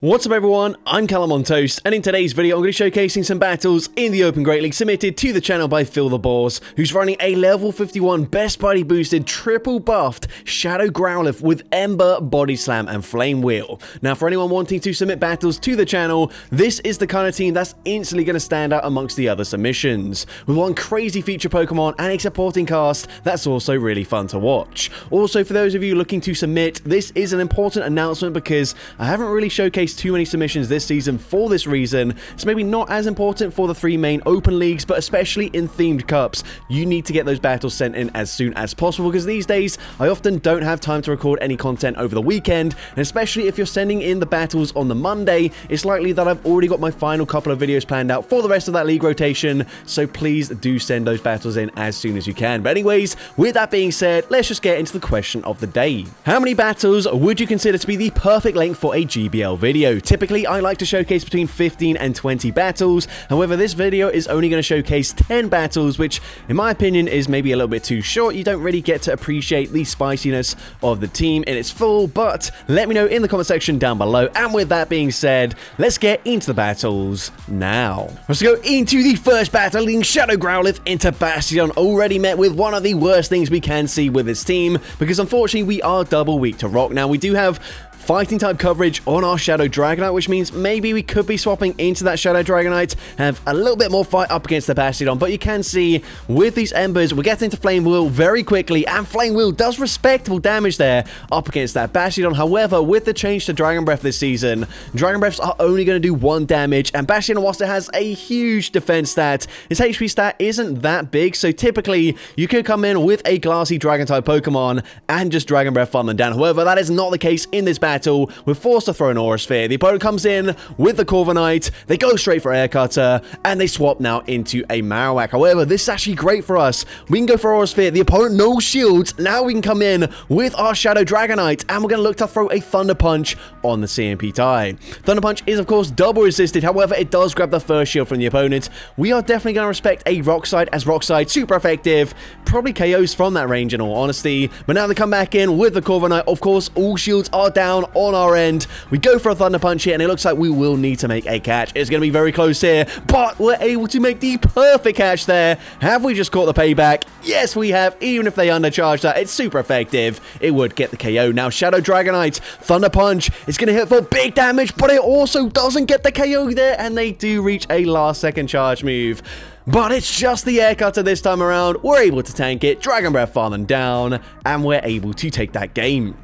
What's up everyone, I'm CallumOnToast, and in today's video I'm going to be showcasing some battles in the Open Great League submitted to the channel by Phil the Boss, who's running a level 51 best buddy boosted triple buffed Shadow Growlithe with Ember, Body Slam and Flame Wheel. Now for anyone wanting to submit battles to the channel, this is the kind of team that's instantly going to stand out amongst the other submissions, with one crazy feature Pokemon and a supporting cast that's also really fun to watch. Also, for those of you looking to submit, this is an important announcement because I haven't really showcased too many submissions this season for this reason. It's maybe not as important for the three main open leagues, but especially in themed cups, you need to get those battles sent in as soon as possible, because these days I often don't have time to record any content over the weekend, and especially if you're sending in the battles on the Monday, it's likely that I've already got my final couple of videos planned out for the rest of that league rotation, so please do send those battles in as soon as you can. But anyways, with that being said, let's just get into the question of the day. How many battles would you consider to be the perfect length for a GBL video? Typically, I like to showcase between 15 and 20 battles. However, this video is only going to showcase 10 battles, which, in my opinion, is maybe a little bit too short. You don't really get to appreciate the spiciness of the team in its full, but let me know in the comment section down below. And with that being said, let's get into the battles now. Let's go into the first battle, leading Shadow Growlithe into Bastion, already met with one of the worst things we can see with this team, because unfortunately we are double weak to rock. Now, we do have fighting type coverage on our Shadow Dragonite, which means maybe we could be swapping into that Shadow Dragonite, have a little bit more fight up against the Bastion. But you can see with these Embers, we're getting into Flame Wheel very quickly, and Flame Wheel does respectable damage there up against that Bastion. However, with the change to Dragon Breath this season, Dragon Breaths are only going to do 1 damage, and Bastion, whilst it has a huge defense stat, its HP stat isn't that big, so typically you could come in with a glassy Dragon type Pokemon and just Dragon Breath farm them down. However, that is not the case in this battle. We're forced to throw an Aura Sphere. The opponent comes in with the Corviknight, they go straight for Air Cutter, and they swap now into a Marowak. However, this is actually great for us. We can go for Aura Sphere, the opponent no shields, now we can come in with our Shadow Dragonite, and we're going to look to throw a Thunder Punch on the CMP tie. Thunder Punch is of course double resisted, however it does grab the first shield from the opponent. We are definitely going to respect a Rock Slide, as Rock Slide super effective, probably KOs from that range in all honesty. But now they come back in with the Corviknight, of course all shields are down on our end. We go for a Thunder Punch here, and it looks like we will need to make a catch. It's going to be very close here, but we're able to make the perfect catch there. Have we just caught the payback? Yes, we have. Even if they undercharge that, it's super effective. It would get the KO. Now, Shadow Dragonite, Thunder Punch. It's going to hit for big damage, but it also doesn't get the KO there, and they do reach a last-second charge move. But it's just the Air Cutter this time around. We're able to tank it, Dragon Breath farm them down, and we're able to take that game.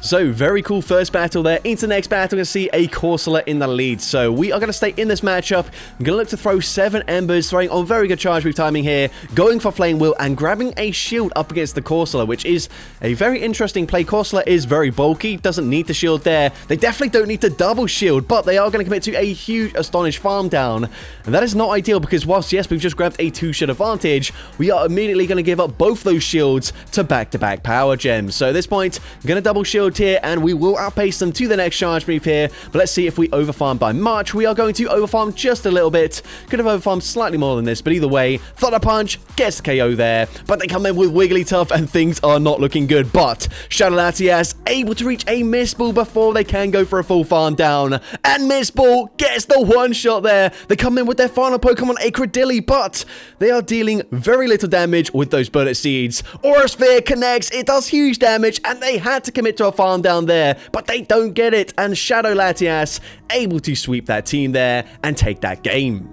So, very cool first battle there. Into the next battle, we're going to see a Corsola in the lead. So, we are going to stay in this matchup. I'm going to look to throw 7 Embers, throwing on very good charge move timing here, going for Flame Wheel, and grabbing a shield up against the Corsola, which is a very interesting play. Corsola is very bulky, doesn't need the shield there. They definitely don't need to double shield, but they are going to commit to a huge Astonish farm down. And that is not ideal, because whilst, yes, we've just grabbed a 2-shield advantage, we are immediately going to give up both those shields to back-to-back power gems. So, at this point, I'm going to double shield here, and we will outpace them to the next charge move here. But let's see if we overfarm by much. We are going to overfarm just a little bit. Could have overfarmed slightly more than this, but either way, Thunder Punch gets the KO there. But they come in with Wigglytuff, and things are not looking good. But Shadow Latias able to reach a Mist Ball before they can go for a full farm down. And Mist Ball gets the one shot there. They come in with their final Pokemon, a Cradilly, but they are dealing very little damage with those Bullet Seeds. Aura Sphere connects, it does huge damage, and they had to commit to a farm down there, but they don't get it, and Shadow Latias able to sweep that team there and take that game.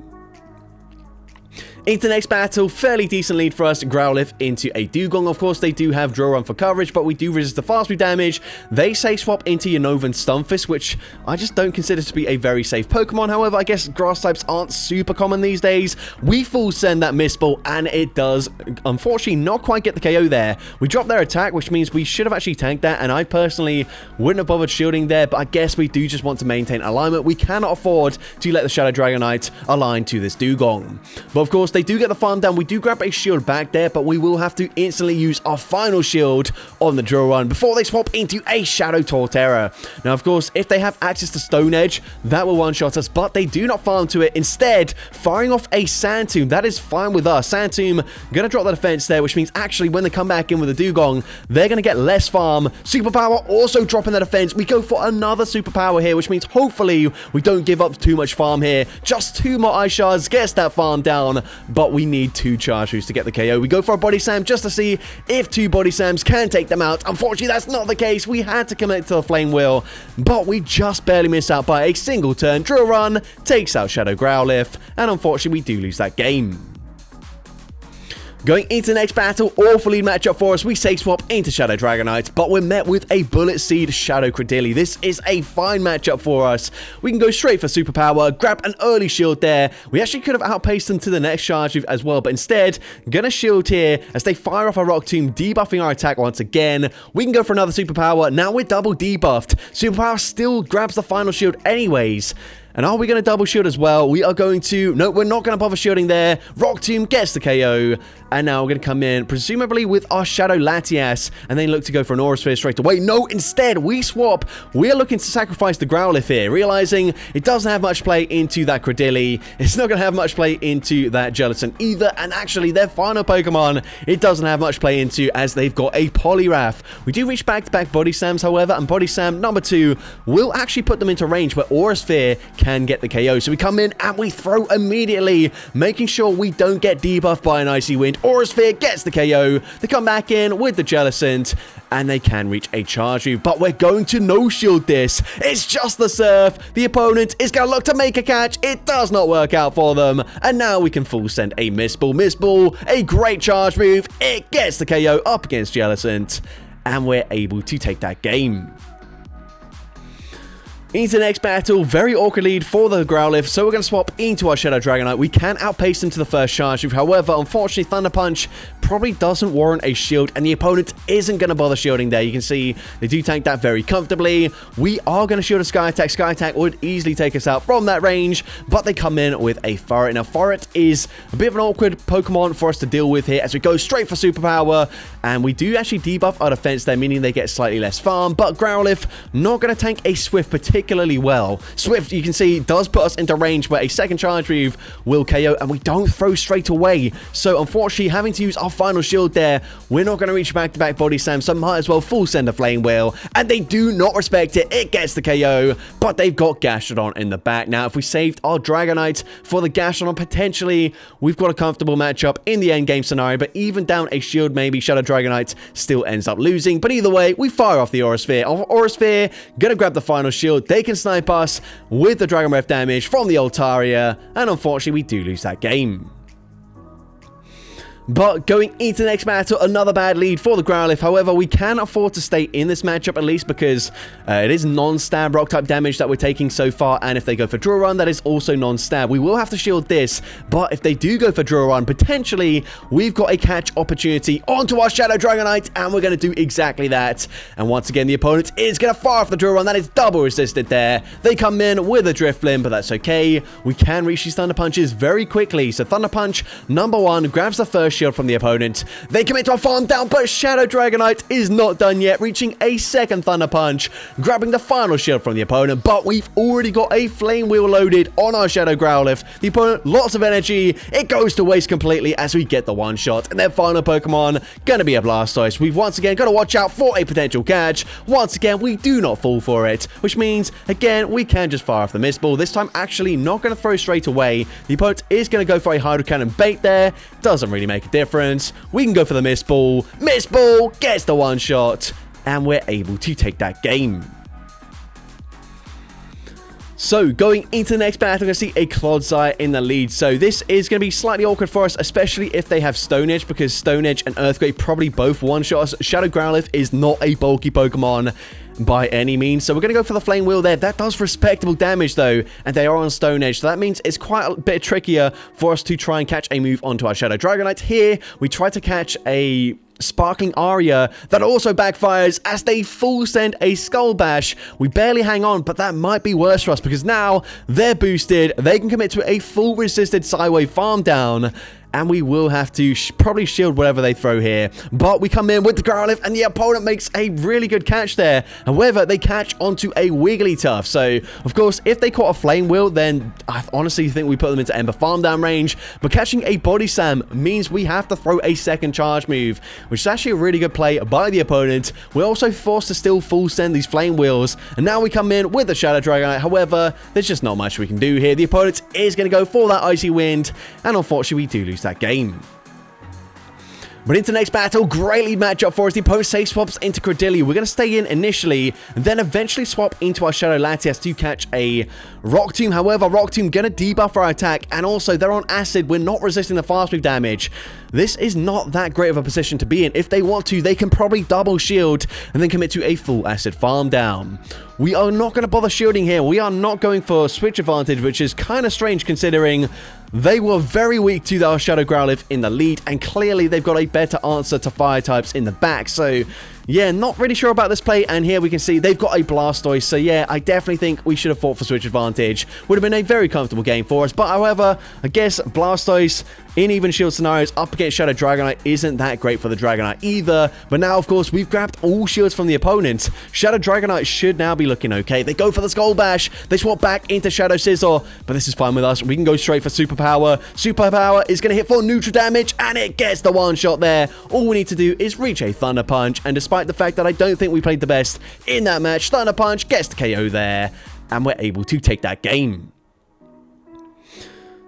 Into the next battle, fairly decent lead for us. Growlithe into a Dugong. Of course, they do have Drill Run for coverage, but we do resist the fast move damage. They say swap into Unova Stunfisk, which I just don't consider to be a very safe Pokemon. However, I guess grass types aren't super common these days. We full send that Mist Ball, and it does, unfortunately, not quite get the KO there. We drop their attack, which means we should have actually tanked that, and I personally wouldn't have bothered shielding there, but I guess we do just want to maintain alignment. We cannot afford to let the Shadow Dragonite align to this Dugong. But of course, they do get the farm down, we do grab a shield back there, but we will have to instantly use our final shield on the drill run before they swap into a Shadow Torterra. Now, of course, if they have access to Stone Edge, that will one-shot us, but they do not farm to it. Instead, firing off a Sand Tomb, that is fine with us. Sand Tomb gonna drop the defense there, which means actually when they come back in with a Dugong, they're gonna get less farm. Superpower also dropping the defense. We go for another superpower here, which means hopefully we don't give up too much farm here. Just 2 more Ice Shards gets that farm down, but we need 2 Charge Moves to get the KO. We go for a Body Slam just to see if 2 Body Slams can take them out. Unfortunately, that's not the case. We had to commit to the Flame Wheel, but we just barely missed out by a single turn. Drill Run takes out Shadow Growlithe, and unfortunately, we do lose that game. Going into the next battle, awful lead matchup for us. We safe swap into Shadow Dragonite, but we're met with a Bullet Seed Shadow Credilli. This is a fine matchup for us. We can go straight for Superpower, grab an early shield there. We actually could have outpaced them to the next charge move as well, but instead, gonna shield here as they fire off a Rock Tomb, debuffing our attack once again. We can go for another Superpower. Now we're double debuffed. Superpower still grabs the final shield anyways. And are we going to double shield as well? We are going to... No, we're not going to bother shielding there. Rock Tomb gets the KO. And now we're going to come in, presumably with our Shadow Latias, and then look to go for an Aura Sphere straight away. No, instead, we swap. We are looking to sacrifice the Growlithe here, realizing it doesn't have much play into that Credilli. It's not going to have much play into that Gelatin either. And actually, their final Pokemon, it doesn't have much play into as they've got a Poliwrath. We do reach back-to-back Body Slams, however, and Body Slam number 2 will actually put them into range where Aura Sphere can get the KO. So we come in and we throw immediately, making sure we don't get debuffed by an Icy Wind. Aura Sphere gets the KO. They come back in with the Jellicent, and they can reach a charge move, but we're going to no-shield this. It's just the Surf. The opponent is going to look to make a catch. It does not work out for them, and now we can full send a Mist Ball. Mist Ball, a great charge move. It gets the KO up against Jellicent, and we're able to take that game. Into the next battle, very awkward lead for the Growlithe, so we're going to swap into our Shadow Dragonite. We can outpace them to the first charge move, however, unfortunately, Thunder Punch probably doesn't warrant a shield, and the opponent isn't going to bother shielding there. You can see they do tank that very comfortably. We are going to shield a Sky Attack. Sky Attack would easily take us out from that range, but they come in with a Furret. Now, Furret is a bit of an awkward Pokemon for us to deal with here as we go straight for Superpower, and we do actually debuff our defense there, meaning they get slightly less farm, but Growlithe not going to tank a Swift particularly well. Swift, you can see, does put us into range where a second charge move will KO, and we don't throw straight away. So, unfortunately, having to use our final shield there, we're not going to reach back-to-back Body Slam, so might as well full send a Flame Wheel, and they do not respect it. It gets the KO, but they've got Gastrodon in the back. Now, if we saved our Dragonite for the Gastrodon, potentially, we've got a comfortable matchup in the endgame scenario, but even down a shield, maybe Shadow Dragonite still ends up losing. But either way, we fire off the Aura Sphere. Aura Sphere, gonna grab the final shield. They can snipe us with the Dragon Breath damage from the Altaria, and unfortunately, we do lose that game. But going into the next battle, another bad lead for the Growlithe. However, we can afford to stay in this matchup at least because it is non-stab rock-type damage that we're taking so far. And if they go for Drill Run, that is also non-stab. We will have to shield this. But if they do go for Drill Run, potentially we've got a catch opportunity onto our Shadow Dragonite. And we're going to do exactly that. And once again, the opponent is going to fire off the Drill Run. That is double resisted there. They come in with a Drifblim, but that's okay. We can reach these Thunder Punches very quickly. So Thunder Punch, number 1, grabs the first shield from the opponent. They commit to a farm down, but Shadow Dragonite is not done yet, reaching a second Thunder Punch, grabbing the final shield from the opponent, but we've already got a Flame Wheel loaded on our Shadow Growlithe. The opponent, lots of energy. It goes to waste completely as we get the one shot, and their final Pokemon gonna be a Blastoise. We've once again got to watch out for a potential catch. Once again, we do not fall for it, which means, again, we can just fire off the Mist Ball. This time, actually not going to throw straight away. The opponent is going to go for a Hydro Cannon bait there. Doesn't really make a difference. We can go for the Mist Ball. Mist Ball gets the one shot, and we're able to take that game. So, going into the next battle, we're going to see a Clodsire in the lead. So, this is going to be slightly awkward for us, especially if they have Stone Edge, because Stone Edge and Earthquake probably both one-shot us. Shadow Growlithe is not a bulky Pokemon by any means, so we're going to go for the Flame Wheel there. That does respectable damage, though, and they are on Stone Edge, so that means it's quite a bit trickier for us to try and catch a move onto our Shadow Dragonite. Here, we try to catch a Sparkling Aria that also backfires as they full send a Skull Bash. We barely hang on, but that might be worse for us because now they're boosted. They can commit to a full resisted Psywave farm down, and we will have to probably shield whatever they throw here. But we come in with the Growlithe, and the opponent makes a really good catch there. However, they catch onto a Wigglytuff. So, of course, if they caught a Flame Wheel, then I honestly think we put them into Ember Farm down range. But catching a Body Slam means we have to throw a second charge move, which is actually a really good play by the opponent. We're also forced to still full send these Flame Wheels, and now we come in with the Shadow Dragonite. However, there's just not much we can do here. The opponent is going to go for that Icy Wind, and unfortunately, we do lose that game. But into the next battle, great lead matchup for us. The opponent safe swaps into Growlithe. We're going to stay in initially, and then eventually swap into our Shadow Latias to catch a Rock Tomb. However, Rock Tomb going to debuff our attack, and also they're on Acid. We're not resisting the fast move damage. This is not that great of a position to be in. If they want to, they can probably double shield and then commit to a full Acid farm down. We are not going to bother shielding here. We are not going for switch advantage, which is kind of strange considering they were very weak to our Shadow Growlithe in the lead, and clearly they've got a better answer to fire types in the back. So yeah, not really sure about this play, and here we can see they've got a Blastoise, so yeah, I definitely think we should have fought for switch advantage. Would have been a very comfortable game for us, but however, I guess Blastoise in even shield scenarios up against Shadow Dragonite isn't that great for the Dragonite either. But now, of course, we've grabbed all shields from the opponent. Shadow Dragonite should now be looking okay. They go for the Skull Bash. They swap back into Shadow Scizor, but this is fine with us. We can go straight for Superpower. Superpower is going to hit for neutral damage, and it gets the one shot there. All we need to do is reach a Thunder Punch, and despite the fact that I don't think we played the best in that match, Thunder Punch gets the KO there, and we're able to take that game.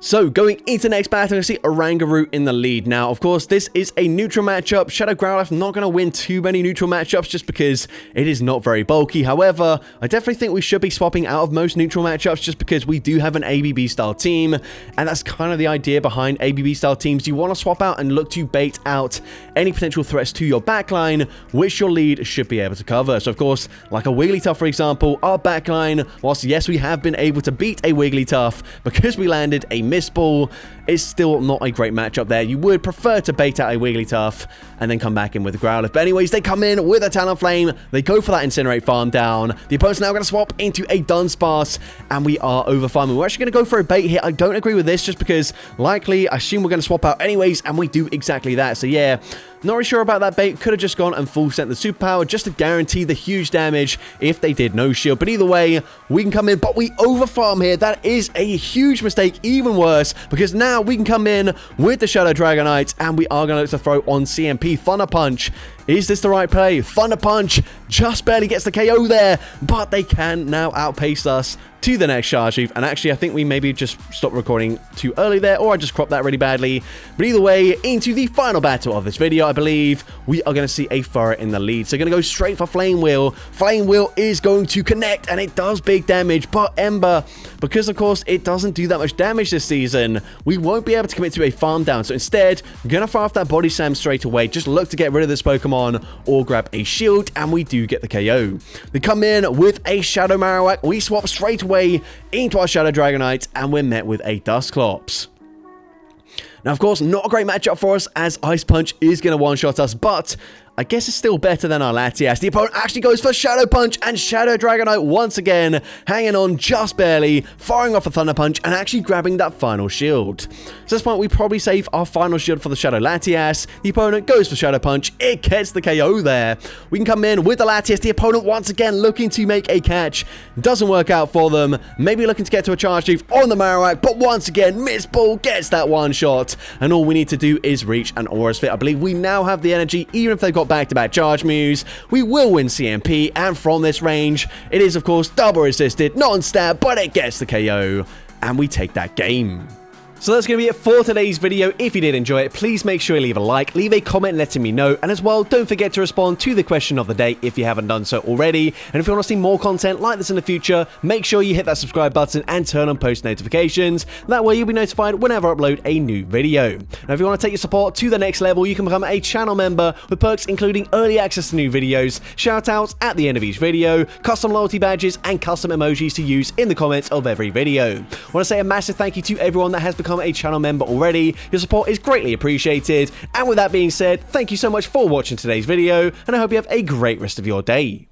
So, going into the next battle, I see Oranguru in the lead. Now, of course, this is a neutral matchup. Shadow Growlithe not going to win too many neutral matchups just because it is not very bulky. However, I definitely think we should be swapping out of most neutral matchups just because we do have an ABB-style team, and that's kind of the idea behind ABB-style teams. You want to swap out and look to bait out any potential threats to your backline, which your lead should be able to cover. So, of course, like a Wigglytuff, for example, our backline, whilst yes, we have been able to beat a Wigglytuff because we landed a Mist Ball, is still not a great matchup there. You would prefer to bait out a Wigglytuff and then come back in with a Growlithe. But anyways, they come in with a Talonflame. They go for that Incinerate farm down. The opponent's now going to swap into a Dunsparce, and we are over farming. We're actually going to go for a bait here. I don't agree with this just because likely I assume we're going to swap out anyways, and we do exactly that. So yeah, not really sure about that bait. Could have just gone and full sent the Superpower just to guarantee the huge damage if they did no shield. But either way, we can come in, but we over farm here. That is a huge mistake, even worse, because now we can come in with the Shadow Dragonite, and we are going to look to throw on CMP. Thunder Punch. Is this the right play? Thunder Punch just barely gets the KO there, but they can now outpace us to the next charge move. And actually, I think we maybe just stopped recording too early there, or I just cropped that really badly. But either way, into the final battle of this video, I believe we are going to see a Furret in the lead. So going to go straight for Flame Wheel. Flame Wheel is going to connect, and it does big damage. But Ember, because of course it doesn't do that much damage this season, we won't be able to commit to a farm down. So instead, I'm going to fire off that Body Slam straight away. Just look to get rid of this Pokemon or grab a shield, and we do get the KO. They come in with a Shadow Marowak. We swap straight away into our Shadow Dragonite, and we're met with a Dusclops. Now, of course, not a great matchup for us as Ice Punch is going to one-shot us, but I guess it's still better than our Latias. The opponent actually goes for Shadow Punch, and Shadow Dragonite once again hanging on just barely, firing off a Thunder Punch and actually grabbing that final shield. So at this point, we probably save our final shield for the Shadow Latias. The opponent goes for Shadow Punch. It gets the KO there. We can come in with the Latias. The opponent once again looking to make a catch. Doesn't work out for them. Maybe looking to get to a charge move on the Marowak, but once again, Mist Ball gets that one shot. And all we need to do is reach an Aura's Fit. I believe we now have the energy, even if they've got back-to-back charge moves. We will win CMP, and from this range, it is, of course, double resisted, non-stab, but it gets the KO, and we take that game. So that's going to be it for today's video. If you did enjoy it, please make sure you leave a like, leave a comment letting me know, and as well, don't forget to respond to the question of the day if you haven't done so already. And if you want to see more content like this in the future, make sure you hit that subscribe button and turn on post notifications. That way you'll be notified whenever I upload a new video. Now, if you want to take your support to the next level, you can become a channel member with perks including early access to new videos, shoutouts at the end of each video, custom loyalty badges, and custom emojis to use in the comments of every video. I want to say a massive thank you to everyone that has become a channel member already. Your support is greatly appreciated. And with that being said, thank you so much for watching today's video, and I hope you have a great rest of your day.